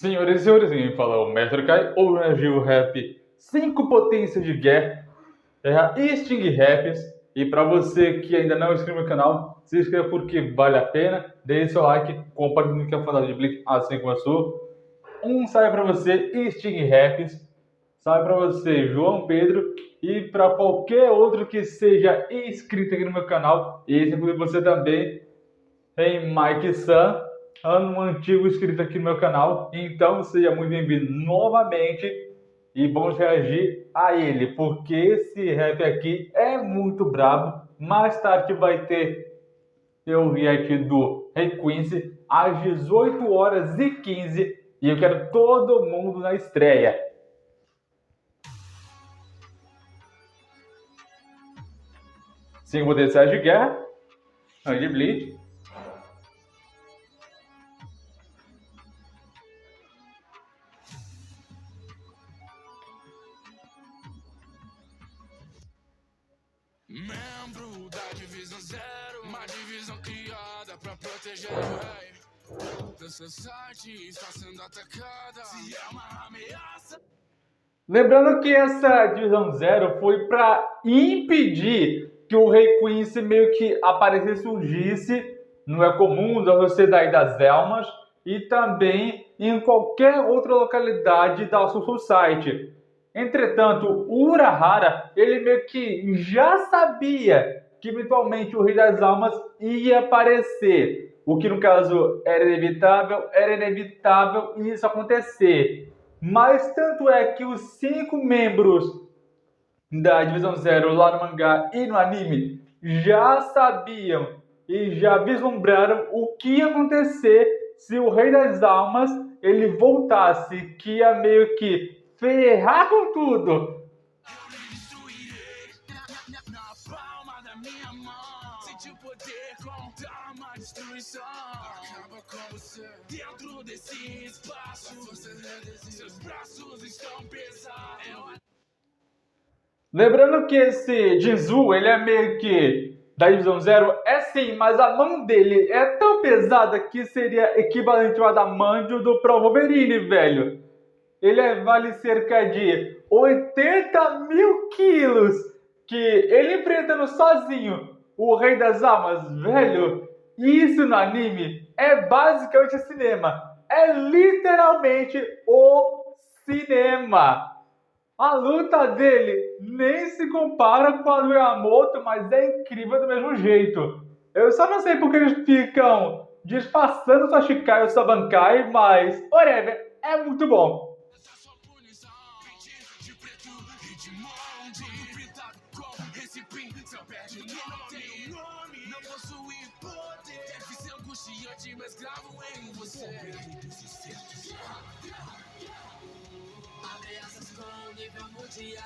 Senhoras e senhores, quem fala é o Mestre Kai, ou Gil Rap 5 potências de guerra e Sting Raps. E para você que ainda não é inscrito no canal, se inscreva porque vale a pena. Deixe seu like, compartilhe que é fantasma de Blitz, assim como eu sou. Um salve para você, Sting Raps. Salve para você, João Pedro. E para qualquer outro que seja inscrito aqui no meu canal. E esse inclui você também, em Mike San, um antigo inscrito aqui no meu canal. Então seja muito bem-vindo novamente e vamos reagir a ele, porque esse rap aqui é muito brabo. Mais tarde vai ter o react do Rei Quincy às 18h15 e eu quero todo mundo na estreia. 5 potenciais de guerra, de Blitz. Membro da divisão zero, uma divisão criada pra proteger o rei. Da society está sendo atacada, se é uma ameaça. Lembrando que essa divisão zero foi para impedir que o Rei Quincy meio que aparecesse, surgisse no É Comum da Sociedade das Elmas e também em qualquer outra localidade da Soul Society. Entretanto, o Urahara, ele meio que já sabia que eventualmente o Rei das Almas ia aparecer. O que no caso era inevitável isso acontecer. Mas tanto é que os 5 membros da Divisão Zero lá no mangá e no anime já sabiam e já vislumbraram o que ia acontecer se o Rei das Almas ele voltasse, que ia meio que ferrar com tudo. Eu lhe destruirei na palma da minha mão. Sente o poder contra uma destruição. Acaba com você dentro desse espaço. Seus braços estão pesados. Lembrando que esse Jinzu, ele é meio que da Divisão Zero, é sim, mas a mão dele é tão pesada que seria equivalente ao adamantium do Pro Wolverine, velho. Ele vale cerca de 80 mil quilos, que ele enfrentando sozinho o Rei das Almas, velho. Isso no anime é basicamente cinema. É literalmente o cinema. A luta dele nem se compara com a do Yamamoto, mas é incrível do mesmo jeito. Eu só não sei porque eles ficam disfarçando sua Shikai ou sua Bankai, mas whatever, é muito bom. Mas gravo em você. Ameaças com nível mundial.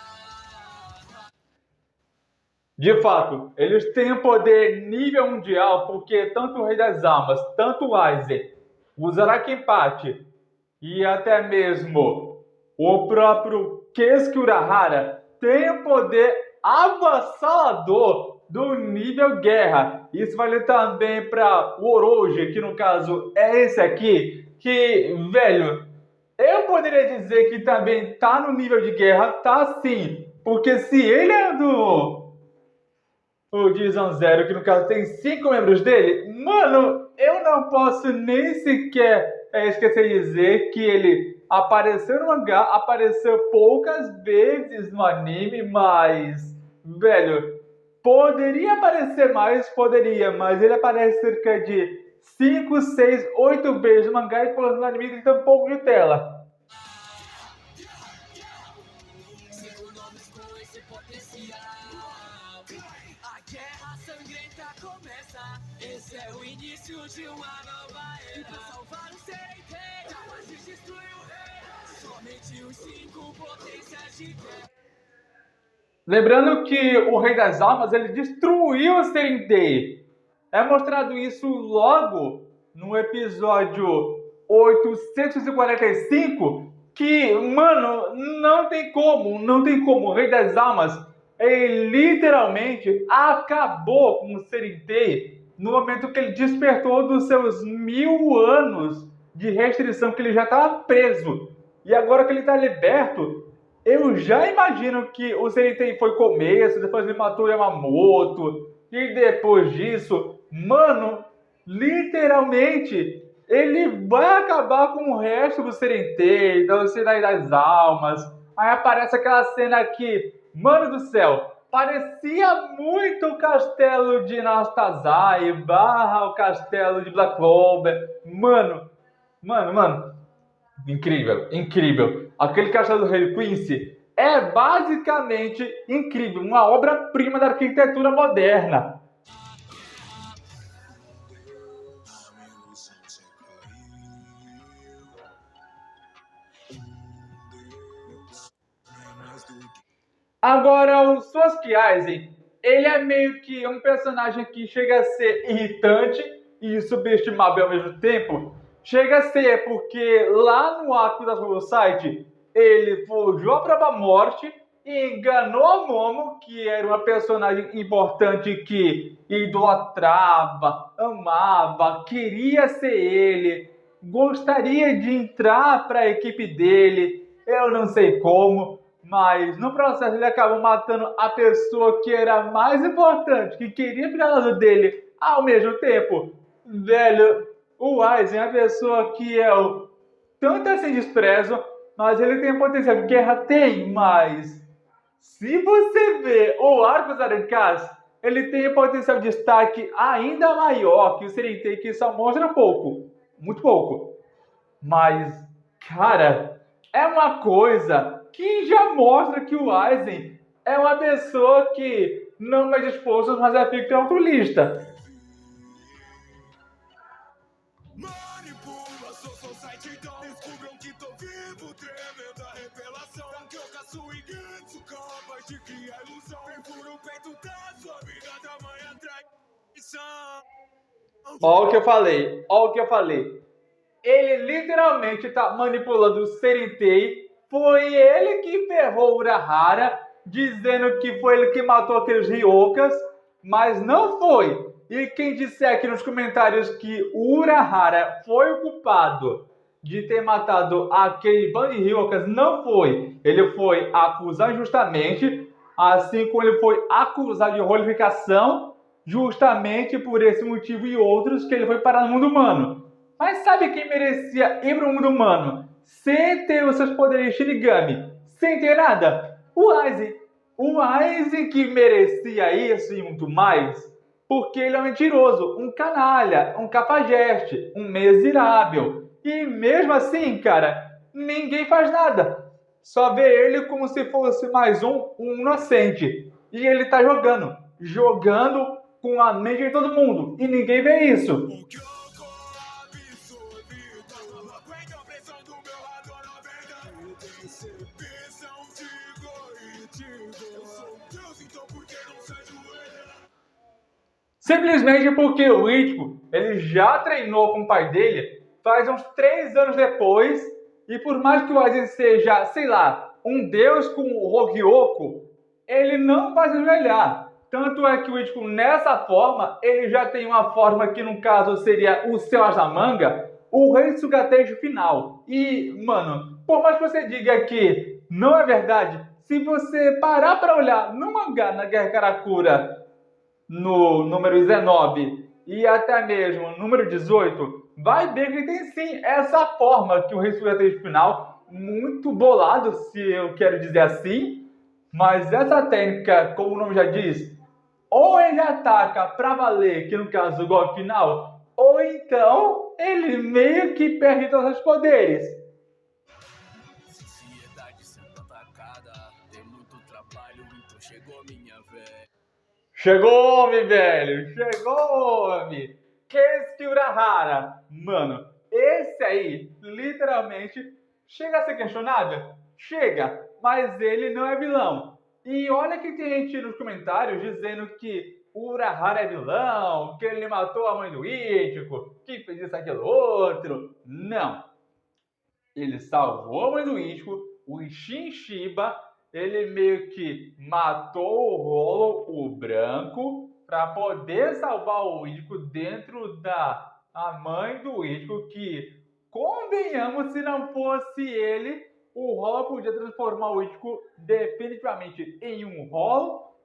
De fato, eles têm poder nível mundial porque tanto o Rei das Almas, tanto o Aizen, o Zarakenpachi e até mesmo o próprio Keisuke Urahara têm poder avassalador do nível guerra. Isso vale também para o Orochi, que no caso é esse aqui, que, velho, eu poderia dizer que também tá no nível de guerra, tá sim, porque se ele é do o Divisão Zero, que no caso tem 5 membros dele, mano, eu não posso nem sequer esquecer de dizer que ele apareceu no mangá, apareceu poucas vezes no anime, mas, velho, poderia aparecer mais, poderia, mas ele aparece cerca de 5, 6, 8 vezes no mangá e no anime ele tem um pouco de tela. A guerra sangrenta começa. Esse é o início de uma nova era. E pra salvar o Seitei, capaz de destruir o rei. Somente os 5 potências de guerra. Lembrando que o Rei das Almas ele destruiu o Serendei. É mostrado isso logo no episódio 845, que, mano, não tem como. O Rei das Almas ele literalmente acabou com o Serendei no momento que ele despertou dos seus 1000 anos de restrição que ele já estava preso. E agora que ele está liberto, eu já imagino que o Zenitei foi começo, depois ele matou o Yamamoto, e depois disso, mano, literalmente, ele vai acabar com o resto do Zenitei, da Cidade das Almas. Aí aparece aquela cena aqui, mano do céu, parecia muito o castelo de Nastazai barra o castelo de Black Clover. Mano, incrível, incrível. Aquele castelo do Rei Quincy é basicamente incrível, uma obra-prima da arquitetura moderna. Agora, o Sasuke Aizen, ele é meio que um personagem que chega a ser irritante e subestimável ao mesmo tempo. Chega a ser porque lá no arco da Society, ele forjou a própria morte e enganou a Momo, que era uma personagem importante que idolatrava, amava, queria ser ele, gostaria de entrar para a equipe dele, eu não sei como, mas no processo ele acabou matando a pessoa que era mais importante, que queria ficar ao lado dele ao mesmo tempo. Velho, o Aizen é a pessoa que eu tanto assim desprezo, mas ele tem potencial de guerra? Tem, mas se você vê o arco dos Arancás, ele tem potencial de destaque ainda maior que o Serentei, que só mostra pouco, muito pouco. Mas, cara, é uma coisa que já mostra que o Aizen é uma pessoa que não mede esforços, mas é fica altruísta. Manipula sua society, então descubram que tô vivo, tremenda revelação. Kyokasu e Getsu, capaz de criar ilusão. Perfura o peito da sua vida, tamanha traição. Olha o que eu falei, olha o que eu falei. Ele literalmente tá manipulando o Serentei. Foi ele que ferrou o Urahara, dizendo que foi ele que matou aqueles Ryokas, mas não foi. E quem disser aqui nos comentários que o Urahara foi o culpado de ter matado aquele bando de Ryokas, não foi. Ele foi acusado injustamente, assim como ele foi acusado de rolificação, justamente por esse motivo e outros que ele foi parar no mundo humano. Mas sabe quem merecia ir para o mundo humano sem ter os seus poderes Shinigami, sem ter nada? O Aizen. O Aizen que merecia isso e muito mais, porque ele é um mentiroso, um canalha, um cafajeste, um miserável. E mesmo assim, cara, ninguém faz nada. Só vê ele como se fosse mais um inocente. E ele tá jogando com a mente de todo mundo. E ninguém vê isso. Simplesmente porque o Ichigo, ele já treinou com o pai dele faz uns 3 anos depois, e por mais que o Aizen seja, sei lá, um deus com o Hogyoku, ele não vai se ajoelhar. Tanto é que o Ichigo, nessa forma, ele já tem uma forma que, no caso, seria o seu Asamanga, o Rei Sugatejo final. E, mano, por mais que você diga que não é verdade, se você parar para olhar no mangá, na Guerra Karakura, no número 19 e até mesmo no número 18, vai ver que tem sim essa forma que o Rei Sugatejo final, muito bolado, se eu quero dizer assim, mas essa técnica, como o nome já diz, ou ele ataca pra valer, que no caso o golpe final, ou então ele meio que perde todos os poderes. Sociedade sendo atacada, tem muito trabalho, então chegou minha vez. Chegou homem, velho! Chegou homem! Keisuke Urahara! Mano, esse aí, literalmente, chega a ser questionável? Chega, mas ele não é vilão. E olha que tem gente nos comentários dizendo que o Urahara é vilão, que ele matou a mãe do Ichigo, que fez isso, aquilo, outro. Não. Ele salvou a mãe do Ichigo, o Isshin Shiba, ele meio que matou o Rolo, o branco, para poder salvar o Ichigo dentro da mãe do Ichigo, que convenhamos, se não fosse ele, o Hollow podia transformar o Ichigo definitivamente em um Hollow,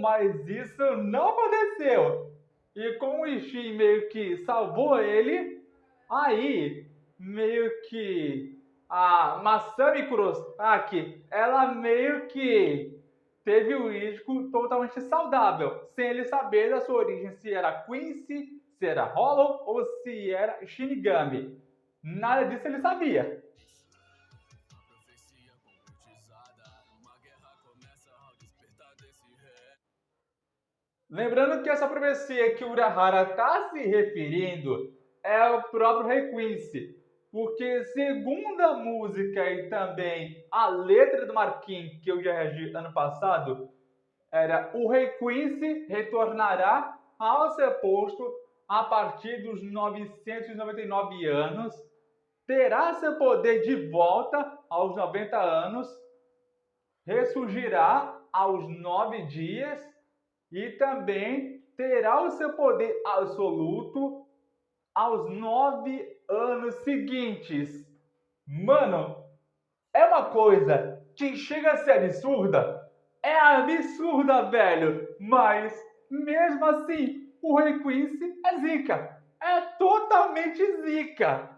mas isso não aconteceu. E como o Ishin meio que salvou ele, aí meio que a Masami Kurosaki, ela meio que teve o Ichigo totalmente saudável, sem ele saber da sua origem, se era Quincy, se era Hollow ou se era Shinigami. Nada disso ele sabia. Lembrando que essa profecia que Urahara está se referindo é o próprio Rei Quincy, porque segundo a música e também a letra do Marquinhos que eu já reagi ano passado, era o Rei Quincy retornará ao seu posto a partir dos 999 anos, terá seu poder de volta aos 90 anos, ressurgirá aos 9 dias e também terá o seu poder absoluto aos 9 anos seguintes. Mano, é uma coisa que chega a ser absurda. É absurda, velho. Mas, mesmo assim, o Rei Quincy é zica. É totalmente zica.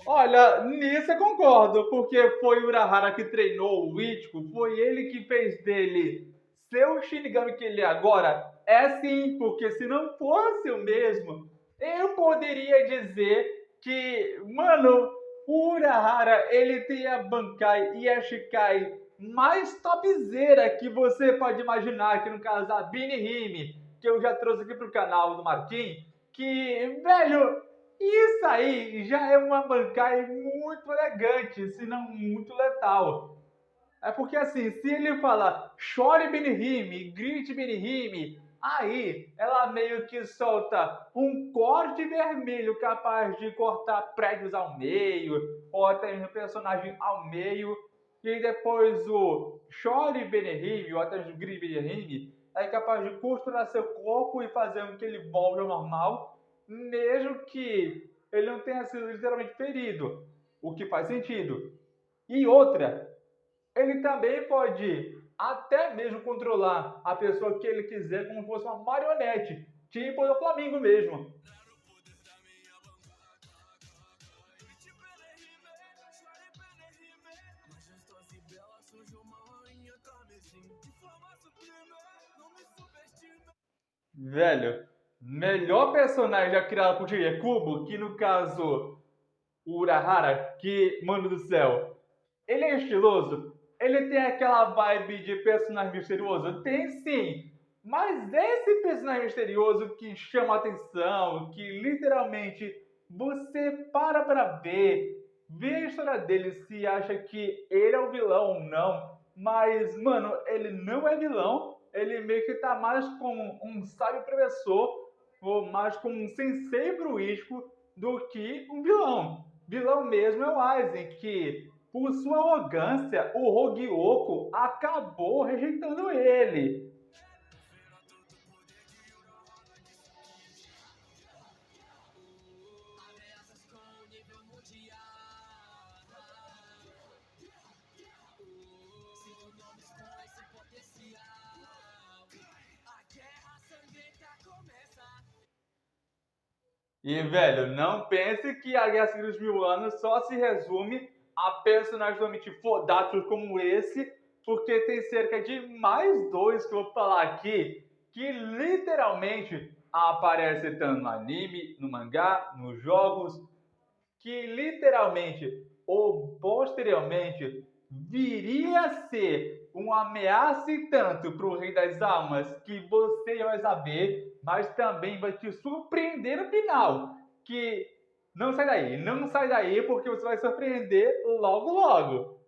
Olha, nisso eu concordo, porque foi o Urahara que treinou o Ichigo, foi ele que fez dele ser o Shinigami que ele é agora. É sim, porque se não fosse o mesmo, eu poderia dizer que, mano, o Urahara, ele tem a Bankai e a Shikai mais topzera que você pode imaginar, que no caso a Bini Hime, que eu já trouxe aqui pro canal do Marquinhos, que, velho, isso aí já é uma bancada muito elegante, se não muito letal. É porque assim, se ele fala chore Benihime, grite Benihime, aí ela meio que solta um corte vermelho capaz de cortar prédios ao meio, ou até mesmo personagem ao meio, e depois o chore Benihime, ou até mesmo grite Benihime, é capaz de costurar seu corpo e fazer com que ele volte ao normal, mesmo que ele não tenha sido literalmente ferido, o que faz sentido. E outra, ele também pode até mesmo controlar a pessoa que ele quiser como se fosse uma marionete, tipo do Flamengo mesmo. Velho, melhor personagem já criado por Jigen Kubo, que no caso o Urahara, que, mano do céu, ele é estiloso, ele tem aquela vibe de personagem misterioso? Tem sim, mas esse personagem misterioso que chama atenção, que literalmente você para ver, vê a história dele, se acha que ele é o vilão ou não, mas, mano, ele não é vilão, ele meio que tá mais como um sábio professor, ou mais como um sensei bruísco do que um vilão. Vilão mesmo é o Aizen, que por sua arrogância, o Hogyoku acabou rejeitando ele. E, velho, não pense que a Guerra Civil dos Mil Anos só se resume a personagens totalmente fodáticos como esse, porque tem cerca de mais dois que eu vou falar aqui, que literalmente aparecem tanto no anime, no mangá, nos jogos, que literalmente ou posteriormente viria a ser uma ameaça e tanto para o Rei das Almas que você vai saber, mas também vai te surpreender no final. Que não sai daí, não sai daí porque você vai surpreender logo logo.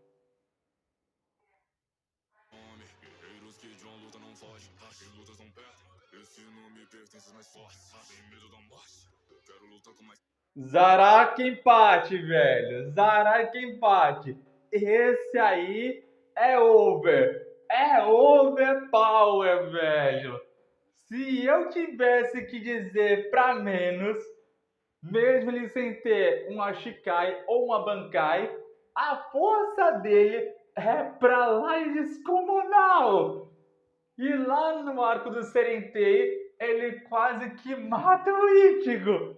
Zaraki empate, velho. Zaraki empate. Esse aí é over. É overpower, velho. Se eu tivesse que dizer pra menos, mesmo ele sem ter um Ashikai ou uma Bankai, a força dele é pra lá de descomunal. E lá no arco do Serentei, ele quase que mata o Ichigo.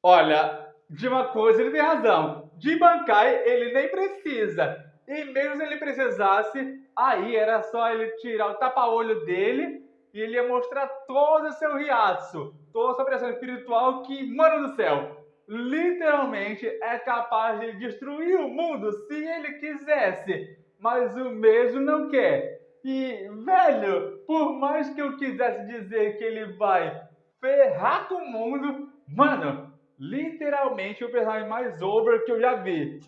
Olha, de uma coisa ele tem razão. De Bankai ele nem precisa. E mesmo se ele precisasse, aí era só ele tirar o tapa-olho dele e ele ia mostrar todo o seu riatsu, toda a sua pressão espiritual que, mano do céu, literalmente é capaz de destruir o mundo se ele quisesse. Mas o mesmo não quer. E, velho, por mais que eu quisesse dizer que ele vai ferrar com o mundo, mano, literalmente o personagem mais over que eu já vi.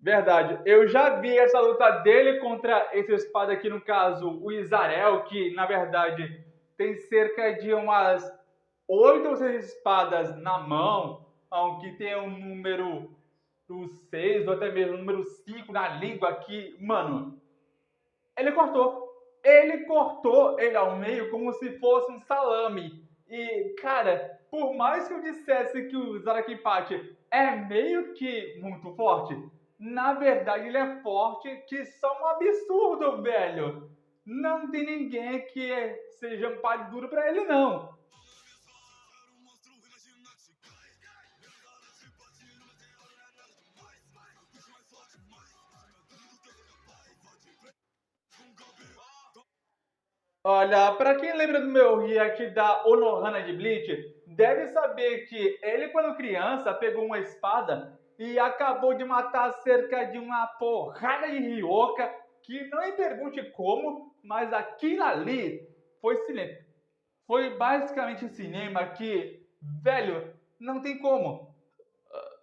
Verdade, eu já vi essa luta dele contra esse espada aqui, no caso, o Izarel, que na verdade tem cerca de umas 8 ou 6 espadas na mão, que tem um número do 6 ou até mesmo o número 5 na língua aqui, mano, ele cortou. Ele cortou ele ao meio como se fosse um salame. E, cara, por mais que eu dissesse que o Zarakimpachi é meio que muito forte, na verdade ele é forte que só um absurdo, velho. Não tem ninguém que seja um páreo duro pra ele, não. Olha, pra quem lembra do meu react da Onohana de Bleach, deve saber que ele, quando criança, pegou uma espada e acabou de matar cerca de uma porrada de Ryoka, que não me pergunte como, mas aquilo ali foi cinema. Foi basicamente cinema que, velho, não tem como.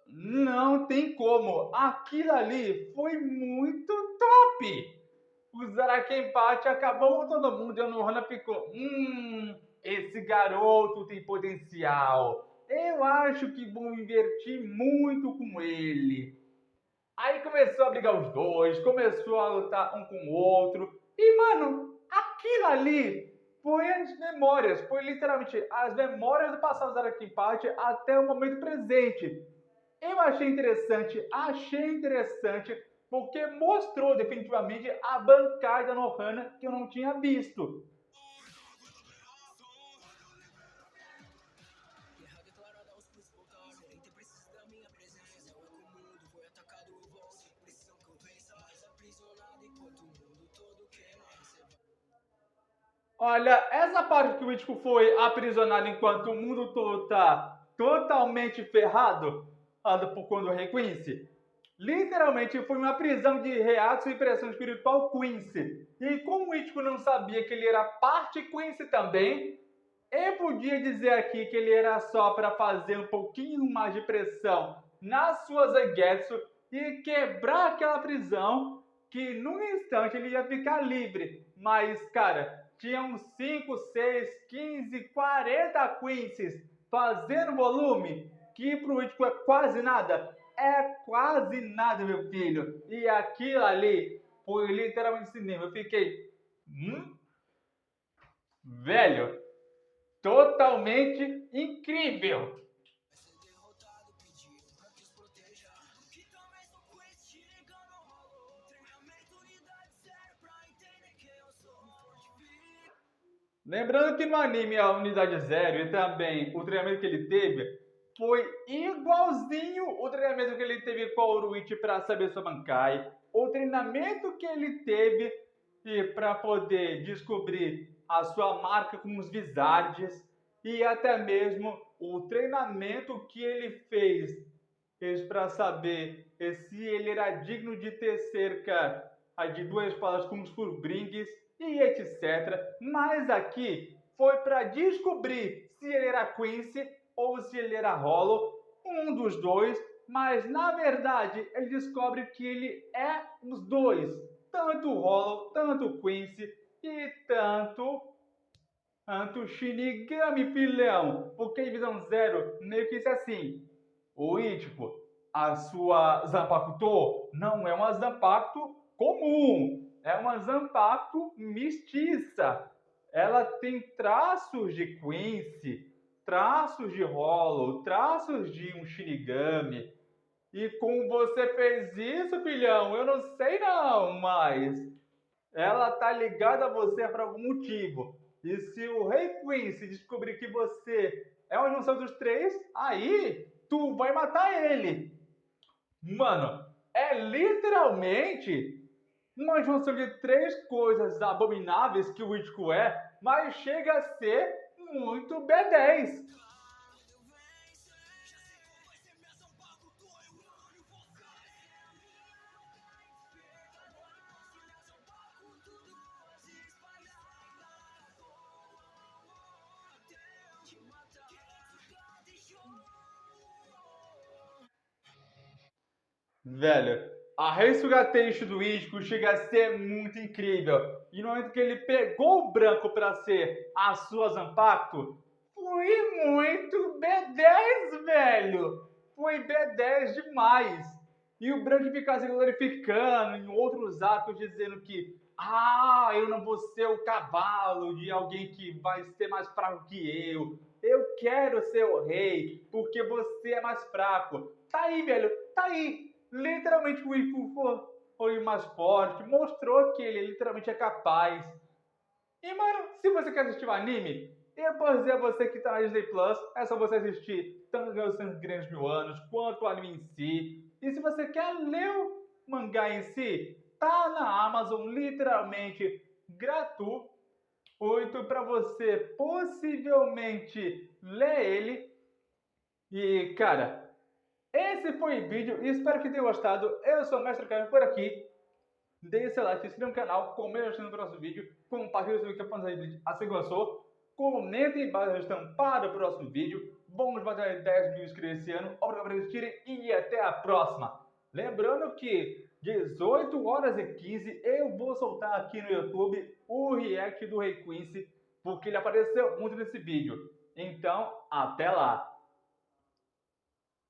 Não tem como. Aquilo ali foi muito top. O Zarakenpachi acabou com todo mundo e a Nohana ficou, esse garoto tem potencial. Eu acho que vão invertir muito com ele. Aí começou a brigar os dois, começou a lutar um com o outro. E, mano, aquilo ali foi as memórias, foi literalmente as memórias do passado do Zarakenpachi até o momento presente. Eu achei interessante, porque mostrou definitivamente a bancada da Nohana que eu não tinha visto. Olha, essa parte que o Ichigo foi aprisionado enquanto o mundo todo tá totalmente ferrado, por conta do Rei Quincy, literalmente foi uma prisão de reação e pressão espiritual Quincy. E como o Ichigo não sabia que ele era parte Quincy também, eu podia dizer aqui que ele era só para fazer um pouquinho mais de pressão nas suas Zangetsu e quebrar aquela prisão, que num instante ele ia ficar livre. Mas, cara, tinha uns 5, 6, 15, 40 Quincy's fazendo volume, que pro Ichigo é quase nada. É quase nada, meu filho. E aquilo ali foi literalmente cinema. Eu fiquei, velho, totalmente incrível. Lembrando que no anime a Unidade Zero e também o treinamento que ele teve foi igualzinho o treinamento que ele teve com a Uruichi para saber sua Bankai, o treinamento que ele teve para poder descobrir a sua marca com os Vizards e até mesmo o treinamento que ele fez para saber se ele era digno de ter cerca de 2 espadas com os Fullbrings e etc. Mas aqui foi para descobrir se ele era Quincy ou se ele era Hollow, um dos dois, mas na verdade ele descobre que ele é os dois, tanto Hollow, tanto Quincy, e tanto Shinigami, filhão. Porque em Visão Zero meio que isso é assim. O Ichigo, a sua Zanpakuto não é uma Zanpakuto comum. É uma Zanpakuto mestiça. Ela tem traços de Quincy, traços de Hollow, traços de um Shinigami. E como você fez isso, filhão, eu não sei não, mas ela tá ligada a você por algum motivo. E se o Rei Quincy descobrir que você é uma junção dos três, aí tu vai matar ele. Mano, é literalmente uma junção de três coisas abomináveis que o Ichigo é, mas chega a ser muito B10. Velho, a Reisugateishi do Ichigo chega a ser muito incrível. E no momento que ele pegou o branco para ser a sua Zanpakuto, foi muito B10, velho. Foi B10 demais. E o branco fica se glorificando em outros atos dizendo que eu não vou ser o cavalo de alguém que vai ser mais fraco que eu. Eu quero ser o rei, porque você é mais fraco. Tá aí, velho, tá aí. Literalmente o Ichigo foi o mais forte, mostrou que ele literalmente é capaz. E, mano, se você quer assistir o anime, eu posso dizer a você que tá na Disney Plus, é só você assistir tanto os 100 Grandes Mil Anos, quanto o anime em si. E se você quer ler o mangá em si, tá na Amazon, literalmente gratuito, para você possivelmente ler ele. E, cara, esse foi o vídeo e espero que tenha gostado. Eu sou o Mestre Caio por aqui. Deixe seu like, se inscreva no canal, comente no próximo vídeo, compartilhe o vídeo que assim gostou. Comentem embaixo a sugestão para o próximo vídeo. Vamos bater 10 mil inscritos esse ano. Obrigado por assistirem e até a próxima. Lembrando que 18 horas e 15 eu vou soltar aqui no YouTube o react do Rei Quincy, porque ele apareceu muito nesse vídeo. Então, até lá!